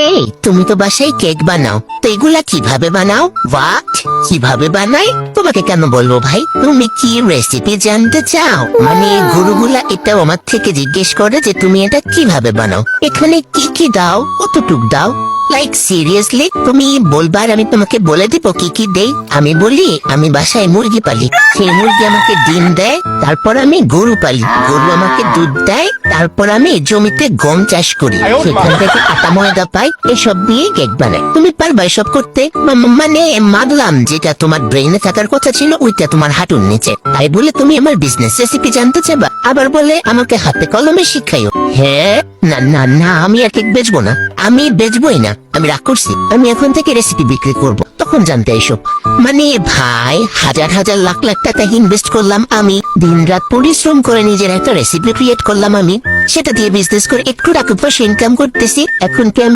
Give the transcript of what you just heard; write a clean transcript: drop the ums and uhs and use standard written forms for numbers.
এই তুমি তো বাসায় কেক বানাও, তো এগুলা কিভাবে বানাও? হোয়াট? কিভাবে বানাই তোমাকে কেন বলবো ভাই? তুমি কি রেসিপি জানতে চাও? মানে গরুগুলা এটাও আমার থেকে জিজ্ঞেস করে যে তুমি এটা কিভাবে বানাও, এখানে কি কি দাও, কতটুক দাও। লাইক সিরিয়াসলি তুমি বলবার আমি তোমাকে বলে দিব কি কি দেই। আমি বলি আমি বাসায় মুরগি পালি, সেই মুরগি আমাকে ডিম দেয়, তারপর আমি গরু পালি, গরু আমাকে দুধ দেয়, তারপর আমি জমিতে গম চাষ করি, সেখান থেকে আটা ময়দা পাই, এসব দিয়ে কেক বানাই। তুমি পারবা এসব করতে? মানে মানলাম যেটা তোমার ব্রেইনে থাকার কথা ছিল ওইটা তোমার হাঁটুর নিচে, তাই বলে তুমি আমার বিজনেস রেসিপি জানতে চাবা, আবার বলে আমাকে হাতে কলমে শিখাইও। হ্যাঁ, না না না, আমি আর কেক বেচবো না, আমি বেচবোই না, আমি রাগ করছি। আমি এখন থেকে রেসিপি বিক্রি করব, তখন জানতে এসব। মানে ভাই, হাজার হাজার লাখ লাখ টাকা ইনভেস্ট করলাম আমি, দিন রাত পরিশ্রম করে নিজের একটা রেসিপি ক্রিয়েট করলাম আমি, সেটা দিয়ে বিজনেস করে একটু টাকা পয়সা ইনকাম করতেছি। এখন কি আমি